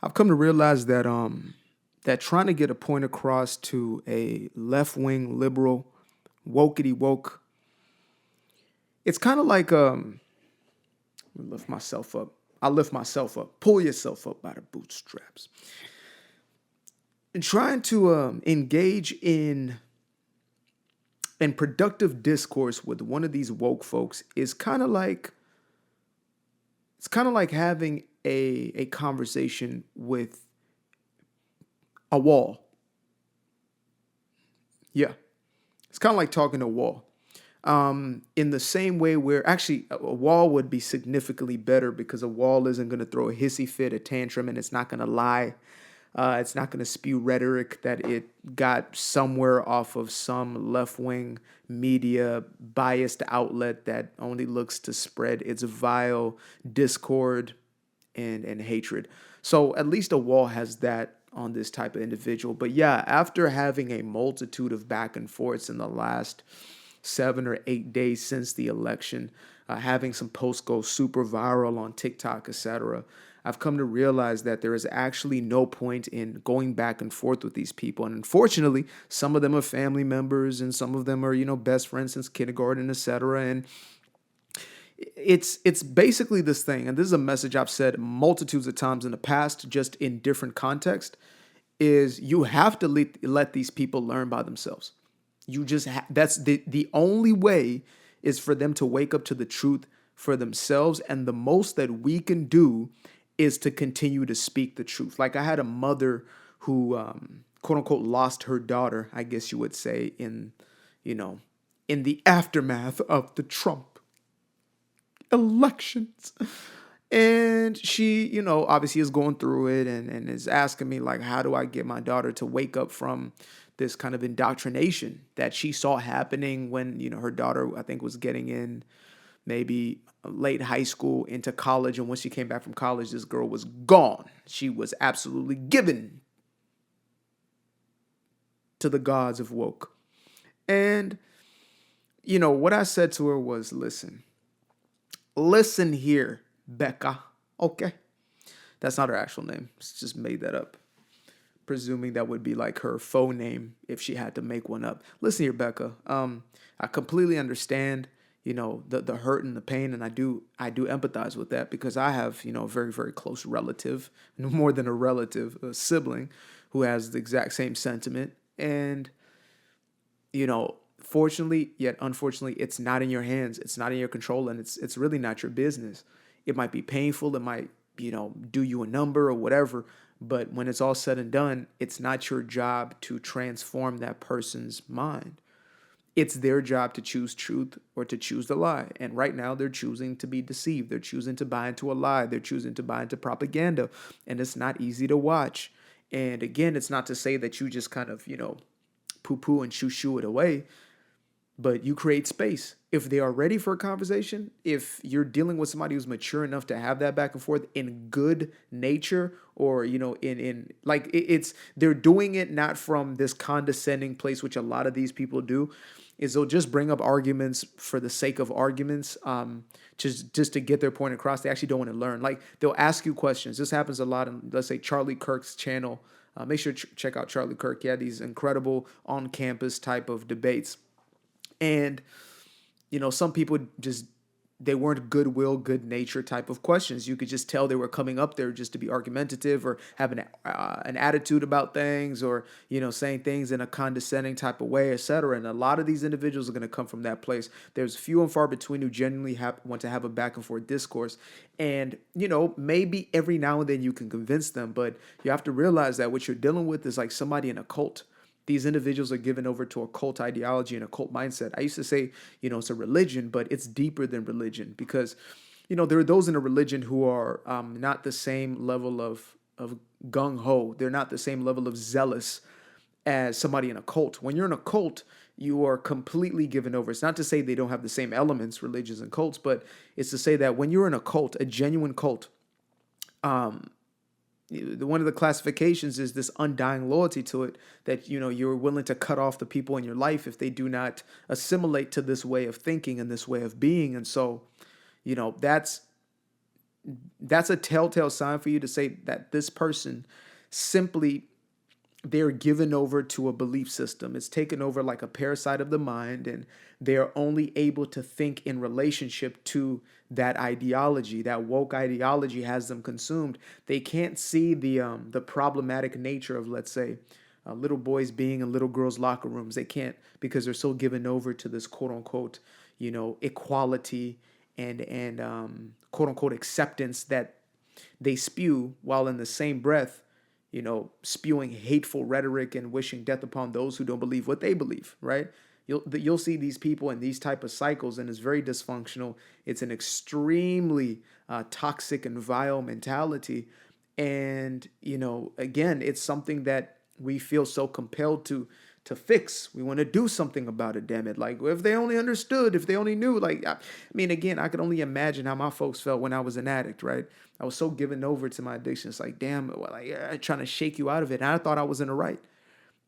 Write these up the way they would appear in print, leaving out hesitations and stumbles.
I've come to realize that that trying to get a point across to a left wing liberal wokety woke, it's kind of like let me lift myself up. I lift myself up. Pull yourself up by the bootstraps. And trying to engage in productive discourse with one of these woke folks is kind of like having a conversation with a wall. Yeah, it's kind of like talking to a wall. In the same way where actually a wall would be significantly better because a wall isn't going to throw a hissy fit, a tantrum, and it's not going to lie. It's not going to spew rhetoric that it got somewhere off of some left wing media biased outlet that only looks to spread its vile discord and hatred. So at least a wall has that on this type of individual. But yeah, after having a multitude of back and forths in the last 7 or 8 days since the election, having some posts go super viral on TikTok, etc., I've come to realize that there is actually no point in going back and forth with these people. And unfortunately, some of them are family members and some of them are, best friends since kindergarten, etc. And it's basically this thing, and this is a message I've said multitudes of times in the past, just in different context, is you have to let these people learn by themselves. You just that's the only way is for them to wake up to the truth for themselves, and the most that we can do is to continue to speak the truth. Like I had a mother who quote unquote lost her daughter, I guess you would say, in the aftermath of the Trump elections. And she, obviously is going through it and is asking me, like, how do I get my daughter to wake up from this kind of indoctrination that she saw happening when, her daughter, I think, was getting in maybe late high school into college. And when she came back from college, this girl was gone. She was absolutely given to the gods of woke. And, what I said to her was, listen here, Becca. Okay. That's not her actual name. It's just made that up. Presuming that would be like her faux name if she had to make one up. Listen here, Becca. I completely understand, the hurt and the pain, and I do empathize with that because I have, a very, very close relative, more than a relative, a sibling who has the exact same sentiment. And, fortunately, yet unfortunately, it's not in your hands. It's not in your control, and it's really not your business. It might be painful. It might, do you a number or whatever. But when it's all said and done, it's not your job to transform that person's mind. It's their job to choose truth or to choose the lie. And right now, they're choosing to be deceived. They're choosing to buy into a lie. They're choosing to buy into propaganda. And it's not easy to watch. And again, it's not to say that you just kind of, poo-poo and shoo-shoo it away, but you create space. If they are ready for a conversation, if you're dealing with somebody who's mature enough to have that back and forth in good nature, or in like it's they're doing it not from this condescending place, which a lot of these people do, is they'll just bring up arguments for the sake of arguments, just to get their point across. They actually don't want to learn. Like they'll ask you questions. This happens a lot on, let's say, Charlie Kirk's channel. Make sure to check out Charlie Kirk. He had these incredible on-campus type of debates. And, some people just, they weren't goodwill, good nature type of questions. You could just tell they were coming up there just to be argumentative or having an attitude about things or, saying things in a condescending type of way, etc. And a lot of these individuals are going to come from that place. There's few and far between who genuinely want to have a back and forth discourse. And, maybe every now and then you can convince them, but you have to realize that what you're dealing with is like somebody in a cult. These individuals are given over to a cult ideology and a cult mindset. I used to say, it's a religion, but it's deeper than religion because, there are those in a religion who are not the same level of gung-ho. They're not the same level of zealous as somebody in a cult. When you're in a cult, you are completely given over. It's not to say they don't have the same elements, religions and cults, but it's to say that when you're in a cult, a genuine cult, one of the classifications is this undying loyalty to it, that you're willing to cut off the people in your life if they do not assimilate to this way of thinking and this way of being. And so that's that's a telltale sign for you to say that this person simply, they're given over to a belief system. It's taken over like a parasite of the mind, and they're only able to think in relationship to that ideology. That woke ideology has them consumed. They can't see the problematic nature of, let's say, little boys being in little girls' locker rooms. They can't, because they're so given over to this quote unquote, equality and quote unquote acceptance that they spew, while in the same breath, spewing hateful rhetoric and wishing death upon those who don't believe what they believe, right? You'll see these people in these type of cycles, and it's very dysfunctional. It's an extremely toxic and vile mentality. And, again, it's something that we feel so compelled to fix. We want to do something about it, damn it. Like, if they only understood, if they only knew. Like, I mean, again, I could only imagine how my folks felt when I was an addict, right? I was so given over to my addiction. It's like, damn, like, trying to shake you out of it. And I thought I was in the right,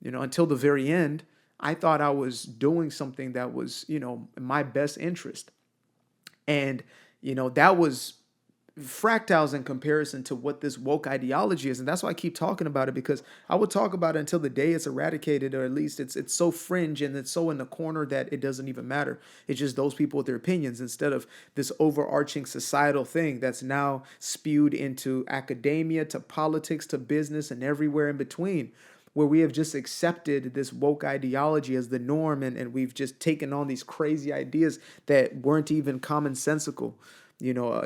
until the very end. I thought I was doing something that was, in my best interest. And, that was fractals in comparison to what this woke ideology is. And that's why I keep talking about it, because I would talk about it until the day it's eradicated, or at least it's so fringe and it's so in the corner that it doesn't even matter. It's just those people with their opinions, instead of this overarching societal thing that's now spewed into academia, to politics, to business, and everywhere in between, where we have just accepted this woke ideology as the norm, and we've just taken on these crazy ideas that weren't even commonsensical,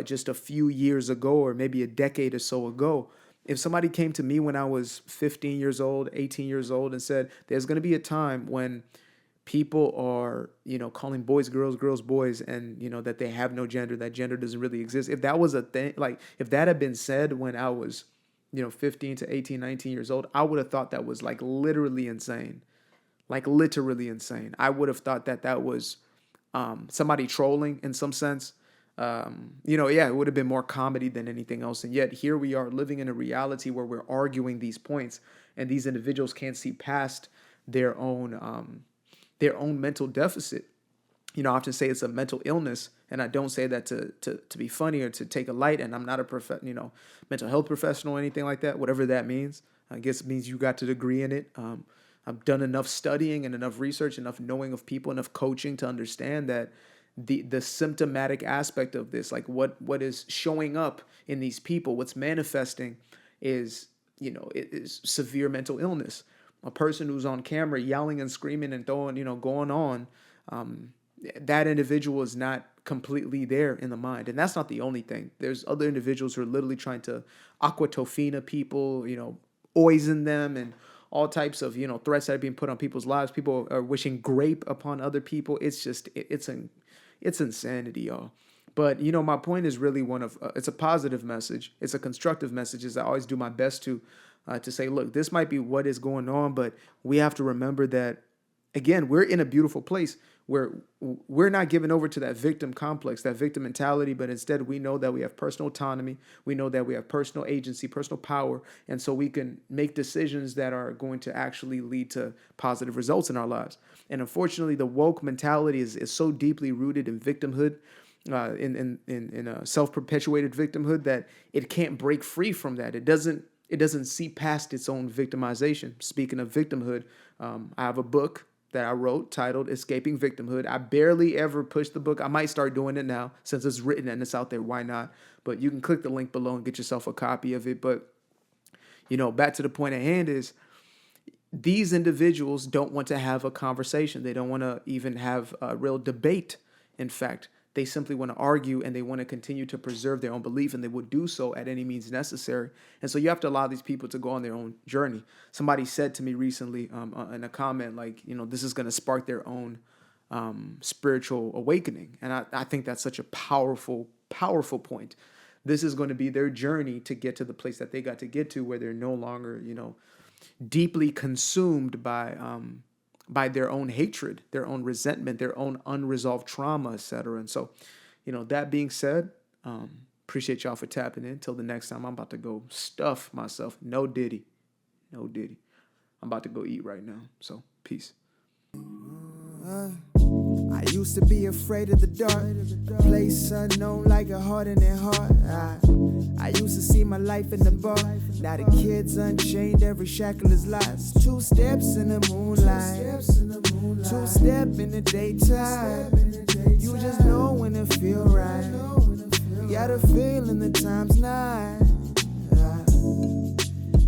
just a few years ago, or maybe a decade or so ago. If somebody came to me when I was 15 years old, 18 years old, and said, there's going to be a time when people are, calling boys girls, girls boys, and, that they have no gender, that gender doesn't really exist. If that was a thing, like if that had been said when I was, 15 to 18, 19 years old, I would have thought that was like literally insane. Like literally insane. I would have thought that was somebody trolling in some sense. Yeah, it would have been more comedy than anything else. And yet here we are living in a reality where we're arguing these points, and these individuals can't see past their own mental deficit. I often say it's a mental illness, and I don't say that to be funny or to take a light. And I'm not a mental health professional or anything like that, whatever that means. I guess it means you got a degree in it. I've done enough studying and enough research, enough knowing of people, enough coaching to understand that the symptomatic aspect of this, like what is showing up in these people, what's manifesting is, it is severe mental illness. A person who's on camera yelling and screaming and throwing, going on, that individual is not completely there in the mind. And that's not the only thing. There's other individuals who are literally trying to aquatofina people, poison them, and all types of, threats that are being put on people's lives. People are wishing grape upon other people. It's just, it's insanity, y'all. But, my point is really it's a positive message. It's a constructive message, as I always do my best to say, look, this might be what is going on, but we have to remember that, again, we're in a beautiful place where we're not given over to that victim complex, that victim mentality, but instead we know that we have personal autonomy. We know that we have personal agency, personal power, and so we can make decisions that are going to actually lead to positive results in our lives. And unfortunately, the woke mentality is so deeply rooted in victimhood, in a self-perpetuated victimhood, that it can't break free from that. It doesn't see past its own victimization. Speaking of victimhood, I have a book that I wrote titled Escaping Victimhood. I barely ever push the book. I might start doing it now since it's written and it's out there. Why not? But you can click the link below and get yourself a copy of it. But, back to the point at hand is these individuals don't want to have a conversation. They don't want to even have a real debate. In fact, they simply want to argue, and they want to continue to preserve their own belief, and they would do so at any means necessary. And so you have to allow these people to go on their own journey. Somebody said to me recently in a comment, like, this is going to spark their own spiritual awakening. And I think that's such a powerful, powerful point. This is going to be their journey to get to the place that they got to get to, where they're no longer, deeply consumed by their own hatred, their own resentment, their own unresolved trauma, etc. And so, that being said, appreciate y'all for tapping in. Till the next time, I'm about to go stuff myself. No diddy. I'm about to go eat right now. So, peace. I used used to be afraid of the dark, place unknown like a heart in their heart. I used to see my life in the bar. Now the kids unchained, every shackle is lost. 2 steps in the moonlight, 2 step in the daytime. You just know when it feel right. You got a feeling the time's not.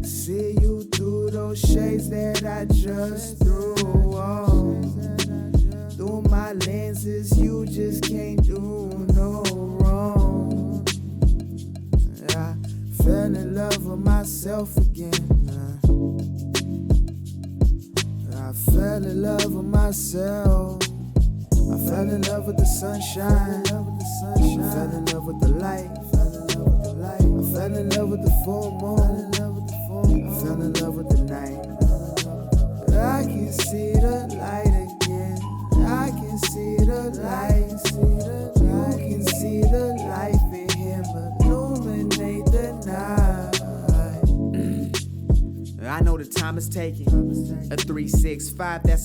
See you through those shades that I just threw on. Through my lenses, you just can't do no wrong. I fell in love with myself again. I fell in love with myself. I fell in love with the sunshine. I fell in love with the light. I fell in love with the full moon. I fell in love with the night. I can see the light again. I can see the light. You can see the life in him illuminate the night. I know the time is taking. A 365, that's a